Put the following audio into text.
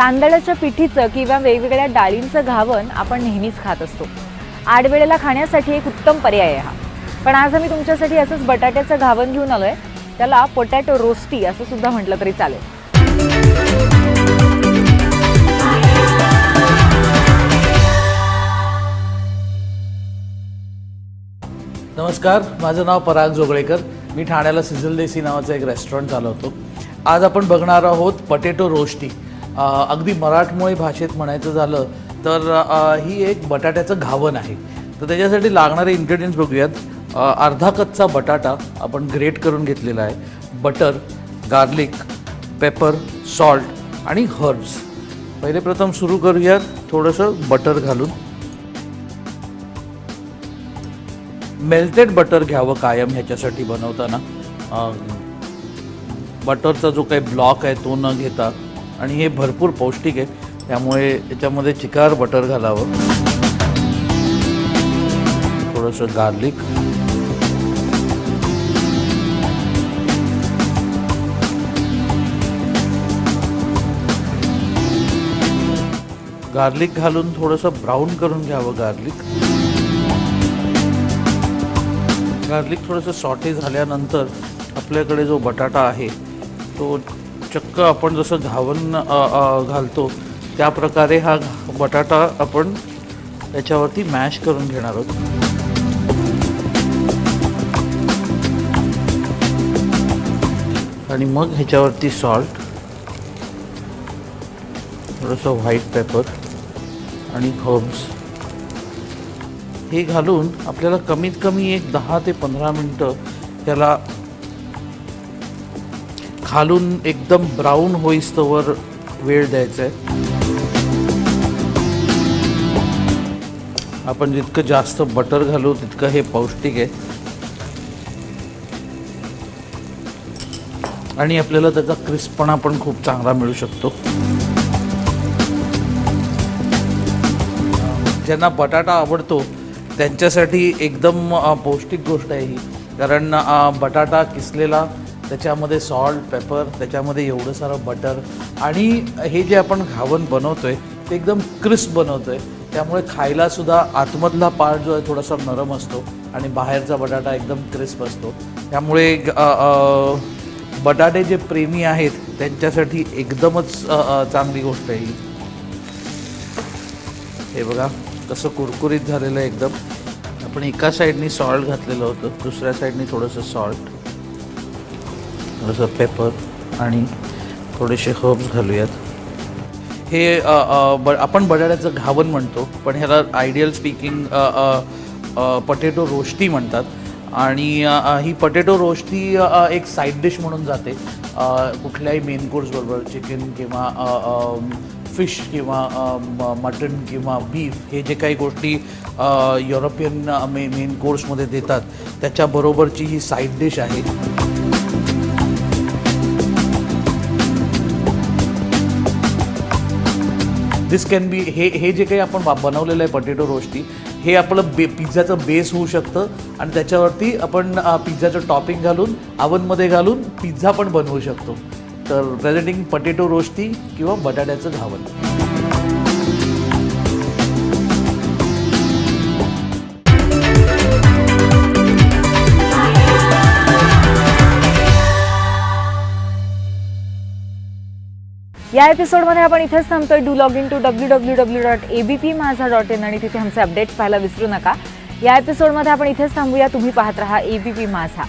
तांदळाच्या पिठीचं किंवा वेगवेगळ्या डाळींचं घावन आपण नेहमीच खात असतो। आडवेळेला खाण्यासाठी एक उत्तम पर्याय आहे हा। पण आज आम्ही तुमच्यासाठी असंच बटाट्याचं घावन घेऊन आलोय। त्याला पोटॅटो रोस्टी असं सुद्धा म्हटलं तरी चालेल। नमस्कार, माझं नाव पराग जोगळेकर। मी ठाण्याला सिझल देसी नावाचं एक रेस्टॉरंट चालवतो। आज आपण बघणार आहोत पोटॅटो रोस्टी। अगदी मराठमोळी भाषेत म्हणायचं झालं तर ही एक बटाट्याचं घावन आहे। तर त्याच्यासाठी लागणारे इन्ग्रेडियंट्स बघूयात। अर्धा कच्चा बटाटा आपण ग्रेट करून घेतलेला आहे, बटर, गार्लिक, पेपर, सॉल्ट आणि हर्ब्स। पहिले प्रथम सुरू करूयात थोडंसं बटर घालून। मेल्टेड बटर घ्यावं कायम ह्याच्यासाठी बनवताना। बटरचा जो काही ब्लॉक आहे तो न घेता, आणि हे भरपूर पौष्टिक आहे त्यामुळे याच्यामध्ये चिकार बटर घालावं। थोडंसं गार्लिक, गार्लिक घालून थोडंसं ब्राऊन करून घ्यावं गार्लिक। गार्लिक थोडंसं सॉटे झाल्यानंतर आपल्याकडे जो बटाटा आहे तो चक्क आपण जसं घावन घालतो त्या प्रकारे हा बटाटा आपण याच्यावरती मॅश करून घेणार आहोत। आणि मग ह्याच्यावरती सॉल्ट, थोडंसं व्हाईट पेपर आणि हर्ब्स हे घालून आपल्याला कमीत कमी एक 10 ते 15 मिनटं त्याला खालून एकदम ब्राऊन होईस्तोवर वेळ द्यायचा आहे। आपण जितकं जास्त बटर घालू तितकं हे पौष्टिक आहे आणि आपल्याला त्याचा क्रिस्पपणा पण खूप चांगला मिळू शकतो। ज्यांना बटाटा आवडतो त्यांच्यासाठी एकदम पौष्टिक गोष्ट आहे ही, कारण बटाटा किसलेला, त्याच्यामध्ये सॉल्ट, पेपर, त्याच्यामध्ये एवढं सारं बटर, आणि हे जे आपण घावन बनवतोय ते एकदम क्रिस्प बनवतोय त्यामुळे खायला सुद्धा आतमधला पार्ट जो आहे थोडासा नरम असतो आणि बाहेरचा बटाटा एकदम क्रिस्प असतो। त्यामुळे बटाटे जे प्रेमी आहेत त्यांच्यासाठी एकदमच चांगली गोष्ट आहे ही। हे बघा कसं कुरकुरीत झालेलं आहे एकदम। आपण एका साईडनी सॉल्ट घातलेलं होतं, दुसऱ्या साईडनी थोडंसं सॉल्ट, थोडंसं पेपर आणि थोडेसे हर्ब्स घालूयात। हे आपण बटाट्याचं घावन म्हणतो, पण ह्याला आयडियल स्पीकिंग पोटॅटो रोस्टी म्हणतात। आणि ही पोटॅटो रोस्टी एक साईड डिश म्हणून जाते कुठल्याही मेन कोर्स बरोबर। चिकन किंवा फिश किंवा मटन किंवा बीफ, हे जे काही गोष्टी युरोपियन मेन कोर्समध्ये देतात त्याच्याबरोबरची ही साईड डिश आहे। दिस कॅन बी, हे जे काही आपण बनवलेलं आहे पोटॅटो रोस्टी, हे आपलं पिझ्झाचं बेस होऊ शकतं आणि त्याच्यावरती आपण पिझ्झाचं टॉपिंग घालून ओव्हनमध्ये घालून पिझ्झा पण बनवू शकतो। तर प्रेझेंटिंग पोटॅटो रोस्टी किंवा बटाट्याचं घावन। या एपिसोडमध्ये आपण इथेच थांबतोय। Do log in to www.abpmazha.in आणि तिथे आमचे अपडेट्स पाहायला विसरू नका। या एपिसोडमध्ये आपण इथेच थांबूया। तुम्ही पाहत रहा एबीपी माझा।